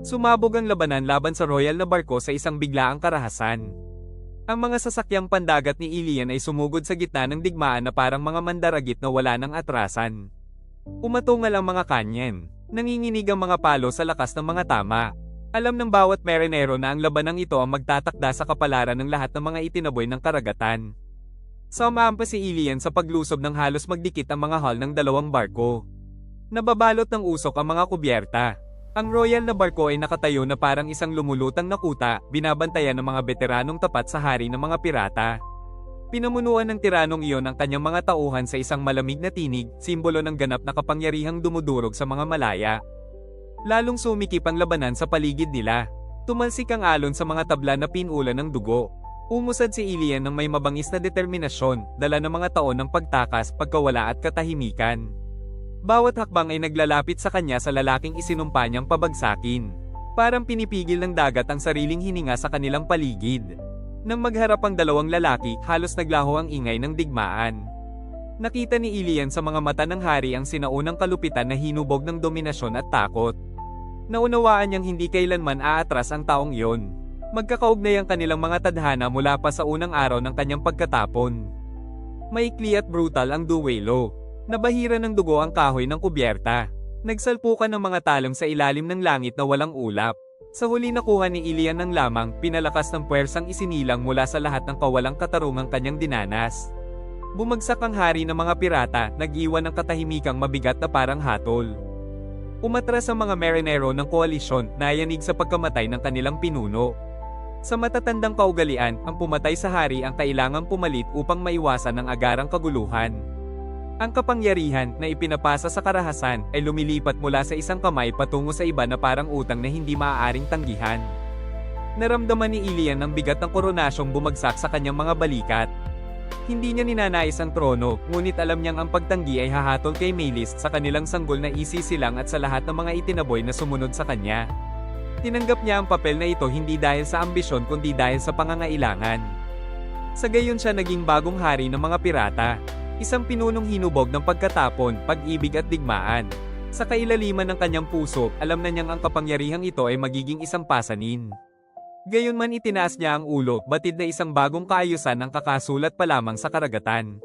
Sumabog ang labanan laban sa royal na barko sa isang biglaang karahasan. Ang mga sasakyang pandagat ni Ilian ay sumugod sa gitna ng digmaan na parang mga mandaragit na wala ng atrasan. Umatungal ang mga kanyen. Nanginginig ang mga palo sa lakas ng mga tama. Alam ng bawat marinero na ang labanang ito ang magtatakda sa kapalaran ng lahat ng mga itinaboy ng karagatan. Sumampa si Ilian sa paglusob ng halos magdikit ang mga hull ng dalawang barko. Nababalot ng usok ang mga kubyerta. Ang royal na barko ay nakatayo na parang isang lumulutang na kuta, binabantayan ng mga veteranong tapat sa hari ng mga pirata. Pinamunuan ng tiranong iyon ang kanyang mga tauhan sa isang malamig na tinig, simbolo ng ganap na kapangyarihang dumudurog sa mga malaya. Lalong sumikip ang labanan sa paligid nila. Tumalsik ang alon sa mga tabla na pinulan ng dugo. Umusad si Ilian ng may mabangis na determinasyon, dala ng mga taon ng pagtakas, pagkawala at katahimikan. Bawat hakbang ay naglalapit sa kanya sa lalaking isinumpa niyang pabagsakin. Parang pinipigil ng dagat ang sariling hininga sa kanilang paligid. Nang magharap ang dalawang lalaki, halos naglaho ang ingay ng digmaan. Nakita ni Ilian sa mga mata ng hari ang sinaunang kalupitan na hinubog ng dominasyon at takot. Naunawaan niyang hindi kailanman aatras ang taong iyon. Magkakaugnay ang kanilang mga tadhana mula pa sa unang araw ng kanyang pagkatapon. Maikli at brutal ang duwelo. Nabahira ng dugo ang kahoy ng kubyerta. Nagsalpukan ng mga talong sa ilalim ng langit na walang ulap. Sa huli nakuha ni Ilian ng lamang, pinalakas ng puwersang isinilang mula sa lahat ng kawalang katarungang kanyang dinanas. Bumagsak ang hari ng mga pirata, nag-iwan ng katahimikang mabigat na parang hatol. Umatras ang mga marinero ng koalisyon, nayanig sa pagkamatay ng kanilang pinuno. Sa matatandang kaugalian, ang pumatay sa hari ang kailangang pumalit upang maiwasan ang agarang kaguluhan. Ang kapangyarihan na ipinapasa sa karahasan ay lumilipat mula sa isang kamay patungo sa iba na parang utang na hindi maaaring tanggihan. Naramdaman ni Ilian ang bigat ng koronasyong bumagsak sa kanyang mga balikat. Hindi niya ninanais ang trono, ngunit alam niyang ang pagtanggi ay hahatol kay Meleys sa kanilang sanggol na isisilang at sa lahat ng mga itinaboy na sumunod sa kanya. Tinanggap niya ang papel na ito hindi dahil sa ambisyon kundi dahil sa pangangailangan. Sa gayon siya naging bagong hari ng mga pirata. Isang pinunong hinubog ng pagkatapon, pag-ibig at digmaan. Sa kailaliman ng kanyang puso, alam na niyang ang kapangyarihang ito ay magiging isang pasanin. Gayunman itinaas niya ang ulo, batid na isang bagong kaayusan ang kakasulat pa lamang sa karagatan.